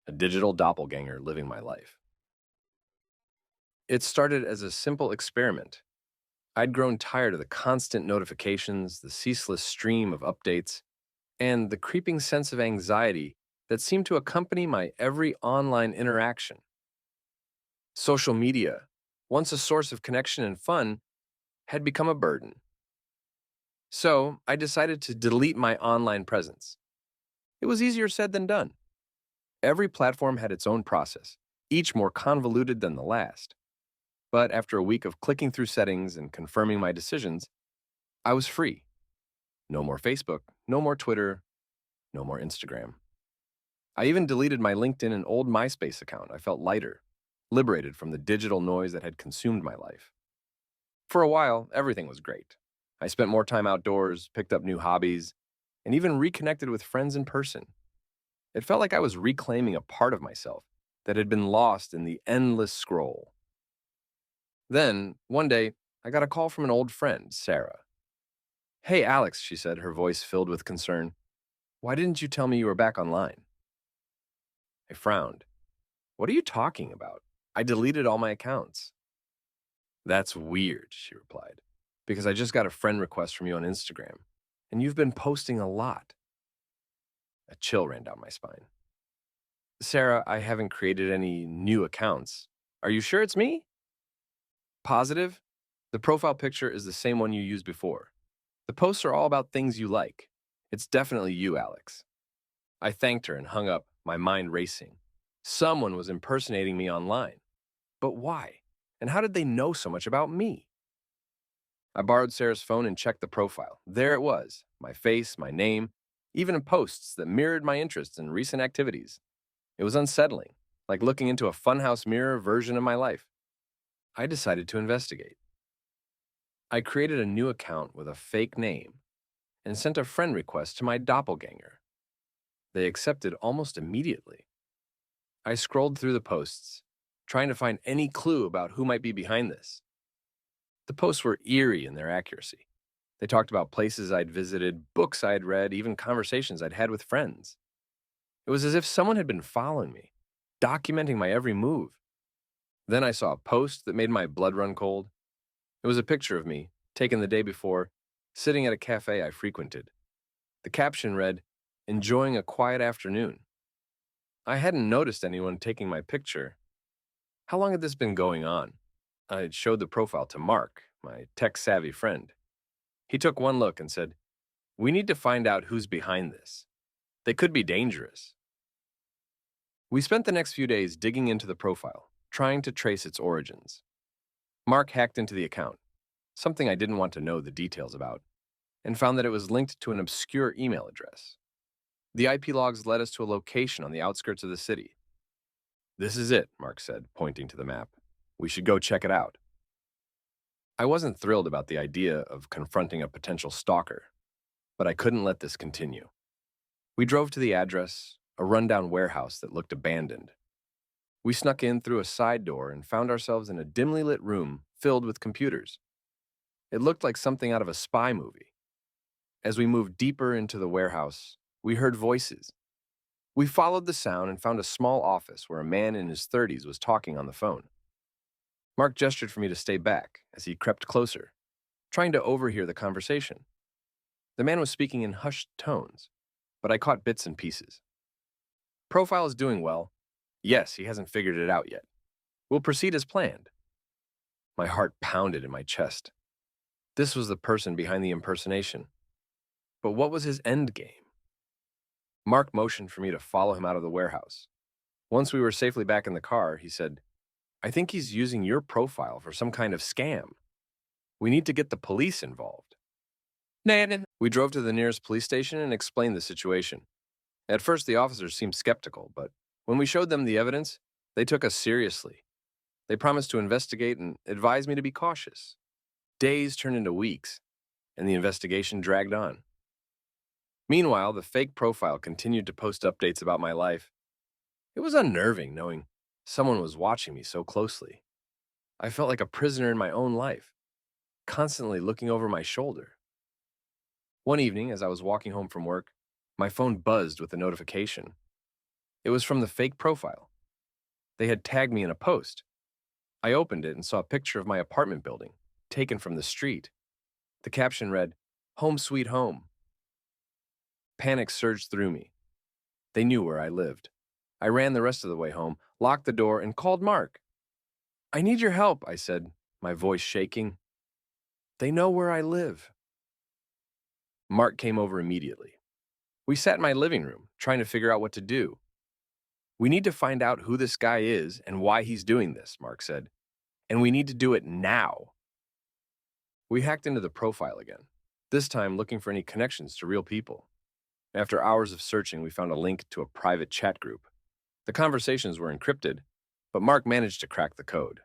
a digital doppelganger living my life. It started as a simple experiment. I'd grown tired of the constant notifications, the ceaseless stream of updates, and the creeping sense of anxiety that seemed to accompany my every online interaction. Social media, once a source of connection and fun, had become a burden. So I decided to delete my online presence. It was easier said than done. Every platform had its own process, each more convoluted than the last. But after a week of clicking through settings and confirming my decisions, I was free. No more Facebook, no more Twitter, no more Instagram. I even deleted my LinkedIn and old MySpace account. I felt lighter, liberated from the digital noise that had consumed my life. For a while, everything was great. I spent more time outdoors, picked up new hobbies, and even reconnected with friends in person. It felt like I was reclaiming a part of myself that had been lost in the endless scroll. Then, one day, I got a call from an old friend, Sarah. "Hey, Alex," she said, her voice filled with concern. "Why didn't you tell me you were back online?" I frowned. "What are you talking about? I deleted all my accounts." "That's weird," she replied, "because I just got a friend request from you on Instagram, and you've been posting a lot." A chill ran down my spine. "Sarah, I haven't created any new accounts. Are you sure it's me?" "Positive? The profile picture is the same one you used before. The posts are all about things you like. It's definitely you, Alex." I thanked her and hung up, my mind racing. Someone was impersonating me online. But why? And how did they know so much about me? I borrowed Sarah's phone and checked the profile. There it was, my face, my name, even posts that mirrored my interests and recent activities. It was unsettling, like looking into a funhouse mirror version of my life. I decided to investigate. I created a new account with a fake name and sent a friend request to my doppelganger. They accepted almost immediately. I scrolled through the posts, trying to find any clue about who might be behind this. The posts were eerie in their accuracy. They talked about places I'd visited, books I'd read, even conversations I'd had with friends. It was as if someone had been following me, documenting my every move. Then I saw a post that made my blood run cold. It was a picture of me, taken the day before, sitting at a cafe I frequented. The caption read, "Enjoying a quiet afternoon." I hadn't noticed anyone taking my picture. How long had this been going on? I showed the profile to Mark, my tech-savvy friend. He took one look and said, "We need to find out who's behind this. They could be dangerous." We spent the next few days digging into the profile, trying to trace its origins. Mark hacked into the account, something I didn't want to know the details about, and found that it was linked to an obscure email address. The IP logs led us to a location on the outskirts of the city. "This is it," Mark said, pointing to the map. "We should go check it out." I wasn't thrilled about the idea of confronting a potential stalker, but I couldn't let this continue. We drove to the address, a rundown warehouse that looked abandoned. We snuck in through a side door and found ourselves in a dimly lit room filled with computers. It looked like something out of a spy movie. As we moved deeper into the warehouse, we heard voices. We followed the sound and found a small office where a man in his 30s was talking on the phone. Mark gestured for me to stay back as he crept closer, trying to overhear the conversation. The man was speaking in hushed tones, but I caught bits and pieces. "Profile is doing well. Yes, he hasn't figured it out yet. We'll proceed as planned." My heart pounded in my chest. This was the person behind the impersonation. But what was his end game? Mark motioned for me to follow him out of the warehouse. Once we were safely back in the car, he said, "I think he's using your profile for some kind of scam. We need to get the police involved." We drove to the nearest police station and explained the situation. At first, the officers seemed skeptical, but when we showed them the evidence, they took us seriously. They promised to investigate and advised me to be cautious. Days turned into weeks, and the investigation dragged on. Meanwhile, the fake profile continued to post updates about my life. It was unnerving knowing someone was watching me so closely. I felt like a prisoner in my own life, constantly looking over my shoulder. One evening, as I was walking home from work, my phone buzzed with a notification. It was from the fake profile. They had tagged me in a post. I opened it and saw a picture of my apartment building, taken from the street. The caption read, "Home sweet home." Panic surged through me. They knew where I lived. I ran the rest of the way home, locked the door, and called Mark. "I need your help," I said, my voice shaking. "They know where I live." Mark came over immediately. We sat in my living room, trying to figure out what to do. "We need to find out who this guy is and why he's doing this," Mark said. "And we need to do it now." We hacked into the profile again, this time looking for any connections to real people. After hours of searching, we found a link to a private chat group. The conversations were encrypted, but Mark managed to crack the code.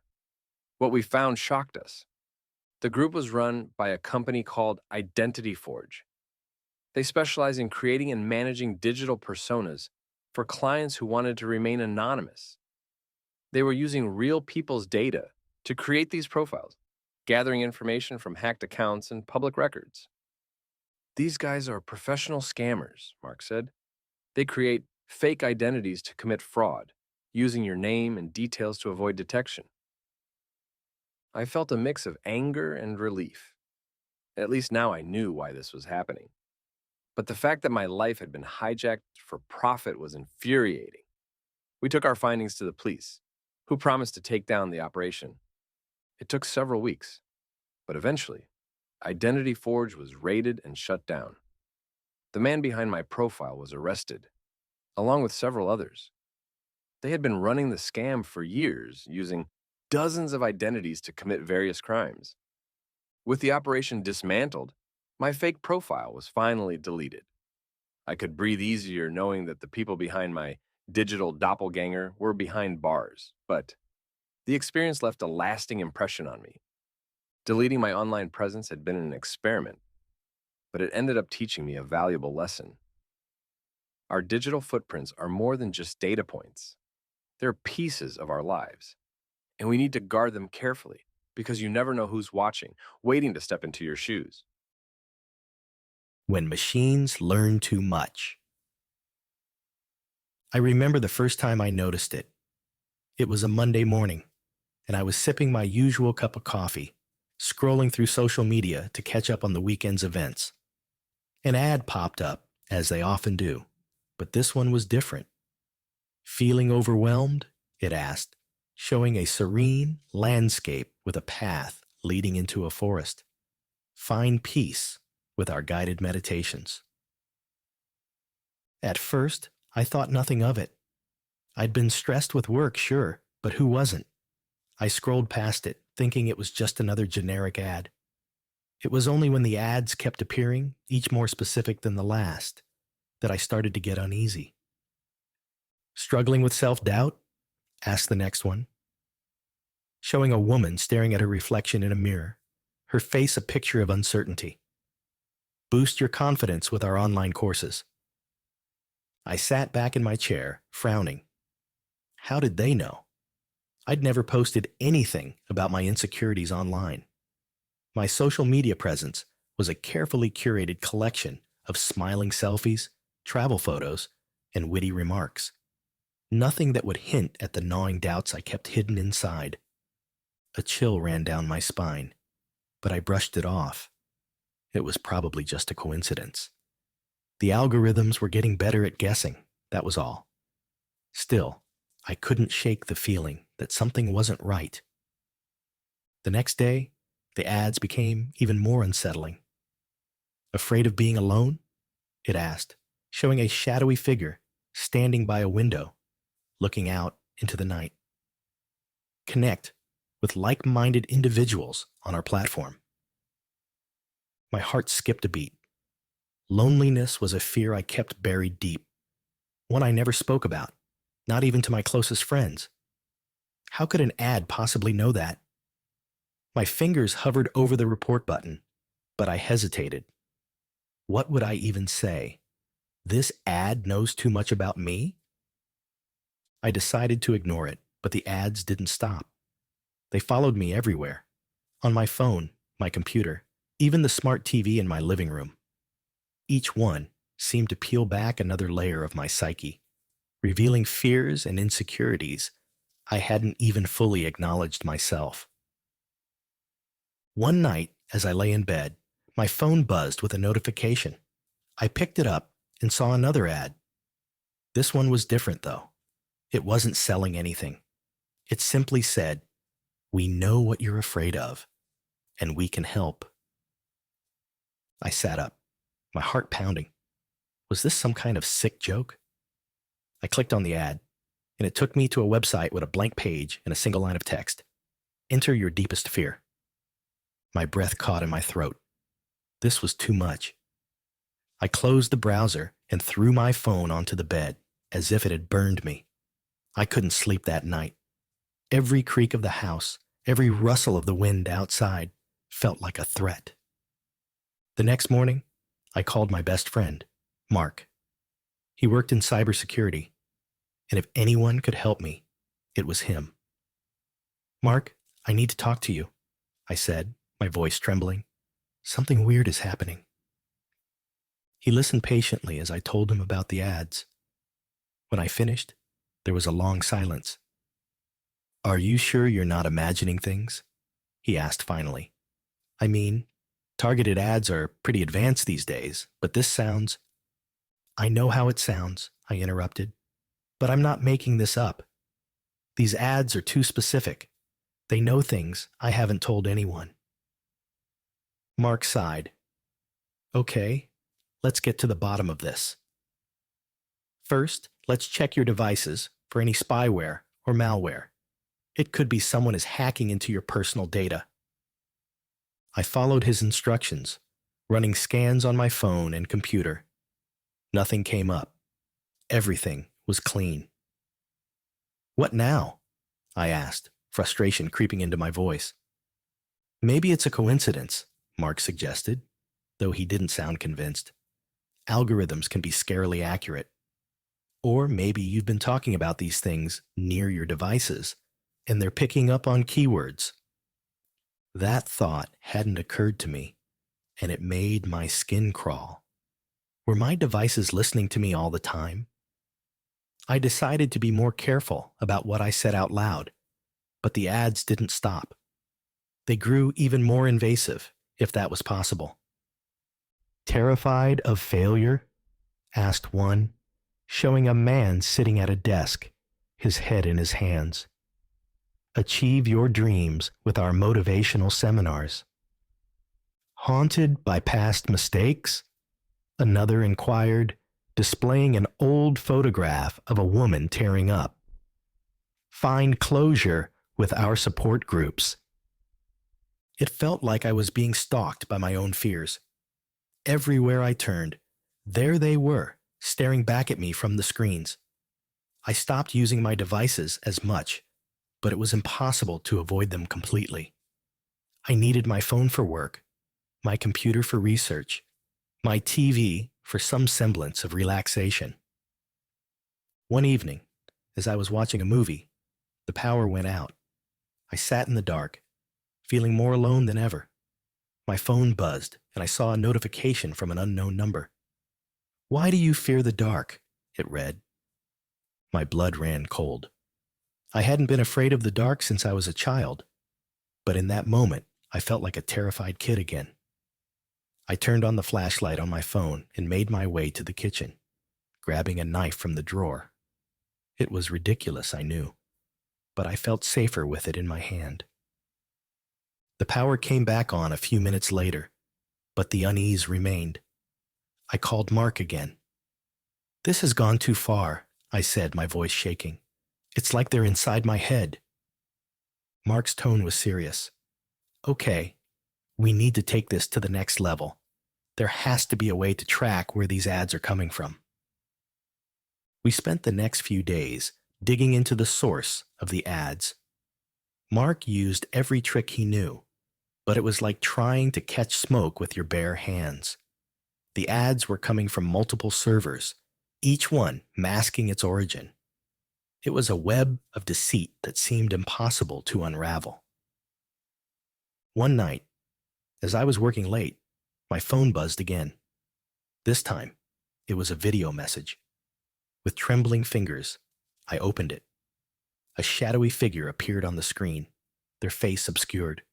What we found shocked us. The group was run by a company called Identity Forge. They specialize in creating and managing digital personas for clients who wanted to remain anonymous. They were using real people's data to create these profiles, gathering information from hacked accounts and public records. "These guys are professional scammers," Mark said. "They create fake identities to commit fraud, using your name and details to avoid detection." I felt a mix of anger and relief. At least now I knew why this was happening. But the fact that my life had been hijacked for profit was infuriating. We took our findings to the police, who promised to take down the operation. It took several weeks, but eventually, Identity Forge was raided and shut down. The man behind my profile was arrested, along with several others. They had been running the scam for years, using dozens of identities to commit various crimes. With the operation dismantled, my fake profile was finally deleted. I could breathe easier knowing that the people behind my digital doppelganger were behind bars, but the experience left a lasting impression on me. Deleting my online presence had been an experiment, but it ended up teaching me a valuable lesson. Our digital footprints are more than just data points. They're pieces of our lives, and we need to guard them carefully because you never know who's watching, waiting to step into your shoes. When machines learn too much. I remember the first time I noticed it. It was a Monday morning, and I was sipping my usual cup of coffee, scrolling through social media to catch up on the weekend's events. An ad popped up, as they often do, but this one was different. "Feeling overwhelmed?" it asked, showing a serene landscape with a path leading into a forest. "Find peace with our guided meditations." At first, I thought nothing of it. I'd been stressed with work, sure, but who wasn't? I scrolled past it, thinking it was just another generic ad. It was only when the ads kept appearing, each more specific than the last, that I started to get uneasy. "Struggling with self-doubt?" asked the next one, showing a woman staring at her reflection in a mirror, her face a picture of uncertainty. "Boost your confidence with our online courses." I sat back in my chair, frowning. How did they know? I'd never posted anything about my insecurities online. My social media presence was a carefully curated collection of smiling selfies, travel photos, and witty remarks. Nothing that would hint at the gnawing doubts I kept hidden inside. A chill ran down my spine, but I brushed it off. It was probably just a coincidence. The algorithms were getting better at guessing, that was all. Still, I couldn't shake the feeling that something wasn't right. The next day, the ads became even more unsettling. "Afraid of being alone?" it asked, showing a shadowy figure standing by a window, looking out into the night. "Connect with like-minded individuals on our platform." My heart skipped a beat. Loneliness was a fear I kept buried deep, one I never spoke about, not even to my closest friends. How could an ad possibly know that? My fingers hovered over the report button, but I hesitated. What would I even say? This ad knows too much about me? I decided to ignore it, but the ads didn't stop. They followed me everywhere. On my phone, my computer, even the smart TV in my living room. Each one seemed to peel back another layer of my psyche. revealing fears and insecurities I hadn't even fully acknowledged myself. One night, as I lay in bed, my phone buzzed with a notification. I picked it up and saw another ad. This one was different, though. It wasn't selling anything. It simply said, "We know what you're afraid of, and we can help." I sat up, my heart pounding. Was this some kind of sick joke? I clicked on the ad, and it took me to a website with a blank page and a single line of text. Enter your deepest fear. My breath caught in my throat. This was too much. I closed the browser and threw my phone onto the bed as if it had burned me. I couldn't sleep that night. Every creak of the house, every rustle of the wind outside felt like a threat. The next morning, I called my best friend, Mark. He worked in cybersecurity, and if anyone could help me, it was him. "Mark, I need to talk to you," I said, my voice trembling. "Something weird is happening." He listened patiently as I told him about the ads. When I finished, there was a long silence. "Are you sure you're not imagining things?" he asked finally. "I mean, targeted ads are pretty advanced these days, but this sounds—" "I know how it sounds," I interrupted, "but I'm not making this up. These ads are too specific. They know things I haven't told anyone." Mark sighed. "Okay, let's get to the bottom of this. First, let's check your devices for any spyware or malware. It could be someone is hacking into your personal data." I followed his instructions, running scans on my phone and computer. Nothing came up. Everything was clean. "What now?" I asked, frustration creeping into my voice. "Maybe it's a coincidence," Mark suggested, though he didn't sound convinced. "Algorithms can be scarily accurate. Or maybe you've been talking about these things near your devices, and they're picking up on keywords." That thought hadn't occurred to me, and it made my skin crawl. Were my devices listening to me all the time? I decided to be more careful about what I said out loud, but the ads didn't stop. They grew even more invasive, if that was possible. "Terrified of failure?" asked one, showing a man sitting at a desk, his head in his hands. "Achieve your dreams with our motivational seminars." "Haunted by past mistakes?" another inquired, displaying an old photograph of a woman tearing up. "Find closure with our support groups." It felt like I was being stalked by my own fears. Everywhere I turned, there they were, staring back at me from the screens. I stopped using my devices as much, but it was impossible to avoid them completely. I needed my phone for work, my computer for research, my TV for some semblance of relaxation. One evening, as I was watching a movie, the power went out. I sat in the dark, feeling more alone than ever. My phone buzzed, and I saw a notification from an unknown number. "Why do you fear the dark?" it read. My blood ran cold. I hadn't been afraid of the dark since I was a child, but in that moment, I felt like a terrified kid again. I turned on the flashlight on my phone and made my way to the kitchen, grabbing a knife from the drawer. It was ridiculous, I knew, but I felt safer with it in my hand. The power came back on a few minutes later, but the unease remained. I called Mark again. "This has gone too far," I said, my voice shaking. "It's like they're inside my head." Mark's tone was serious. "Okay, we need to take this to the next level. There has to be a way to track where these ads are coming from." We spent the next few days digging into the source of the ads. Mark used every trick he knew, but it was like trying to catch smoke with your bare hands. The ads were coming from multiple servers, each one masking its origin. It was a web of deceit that seemed impossible to unravel. One night, as I was working late, my phone buzzed again. This time, it was a video message. With trembling fingers, I opened it. A shadowy figure appeared on the screen, their face obscured.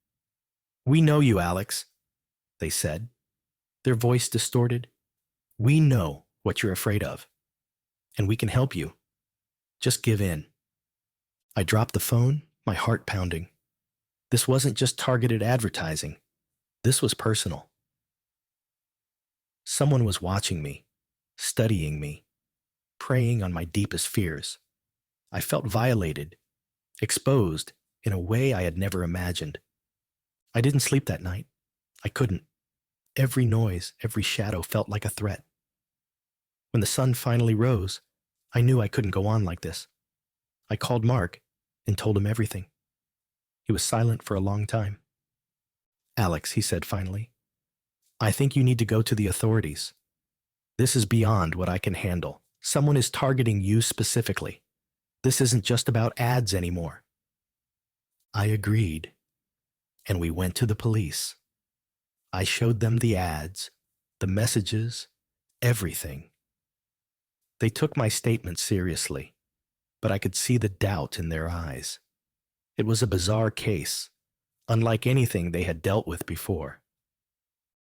"We know you, Alex," they said, their voice distorted. "We know what you're afraid of, and we can help you. Just give in." I dropped the phone, my heart pounding. This wasn't just targeted advertising. This was personal. Someone was watching me, studying me, preying on my deepest fears. I felt violated, exposed in a way I had never imagined. I didn't sleep that night. I couldn't. Every noise, every shadow felt like a threat. When the sun finally rose, I knew I couldn't go on like this. I called Mark and told him everything. He was silent for a long time. "Alex," he said finally, "I think you need to go to the authorities. This is beyond what I can handle. Someone is targeting you specifically. This isn't just about ads anymore." I agreed, and we went to the police. I showed them the ads, the messages, everything. They took my statement seriously, but I could see the doubt in their eyes. It was a bizarre case, unlike anything they had dealt with before.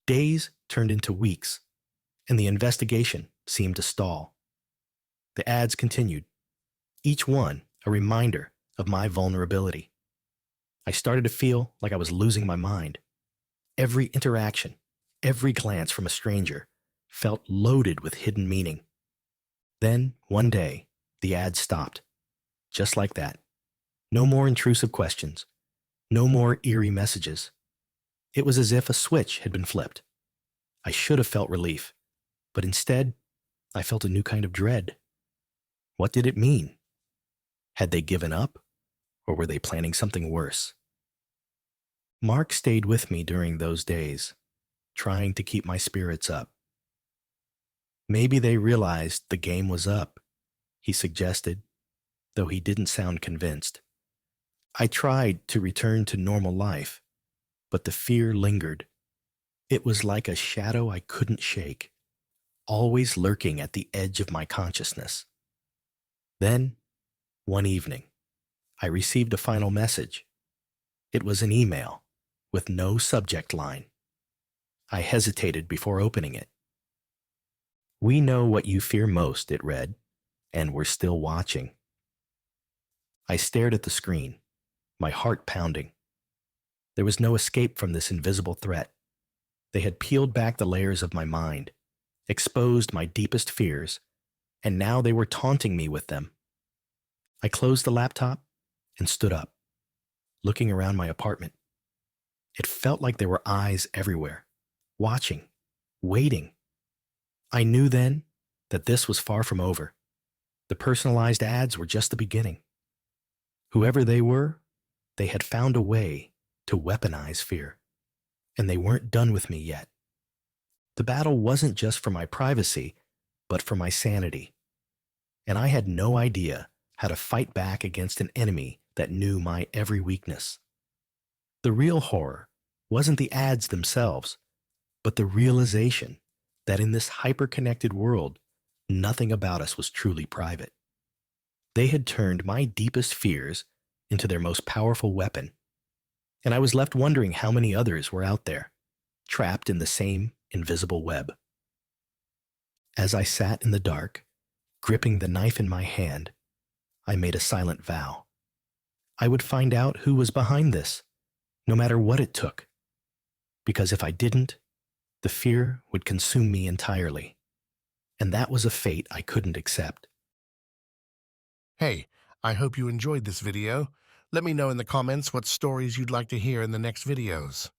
Days turned into weeks, and the investigation seemed to stall. The ads continued, each one a reminder of my vulnerability. I started to feel like I was losing my mind. Every interaction, every glance from a stranger felt loaded with hidden meaning. Then, one day, the ads stopped. Just like that. No more intrusive questions. No more eerie messages. It was as if a switch had been flipped. I should have felt relief, but instead, I felt a new kind of dread. What did it mean? Had they given up, or were they planning something worse? Mark stayed with me during those days, trying to keep my spirits up. "Maybe they realized the game was up," he suggested, though he didn't sound convinced. I tried to return to normal life, but the fear lingered. It was like a shadow I couldn't shake, always lurking at the edge of my consciousness. Then, one evening, I received a final message. It was an email with no subject line. I hesitated before opening it. "We know what you fear most," it read, "and we're still watching." I stared at the screen, my heart pounding. There was no escape from this invisible threat. They had peeled back the layers of my mind, exposed my deepest fears, and now they were taunting me with them. I closed the laptop and stood up, looking around my apartment. It felt like there were eyes everywhere, watching, waiting. I knew then that this was far from over. The personalized ads were just the beginning. Whoever they were, they had found a way to weaponize fear, and they weren't done with me yet. The battle wasn't just for my privacy, but for my sanity. And I had no idea how to fight back against an enemy that knew my every weakness. The real horror wasn't the ads themselves, but the realization that in this hyper-connected world, nothing about us was truly private. They had turned my deepest fears into their most powerful weapon, and I was left wondering how many others were out there, trapped in the same invisible web. As I sat in the dark, gripping the knife in my hand, I made a silent vow. I would find out who was behind this, no matter what it took. Because if I didn't, the fear would consume me entirely. And that was a fate I couldn't accept. Hey, I hope you enjoyed this video. Let me know in the comments what stories you'd like to hear in the next videos.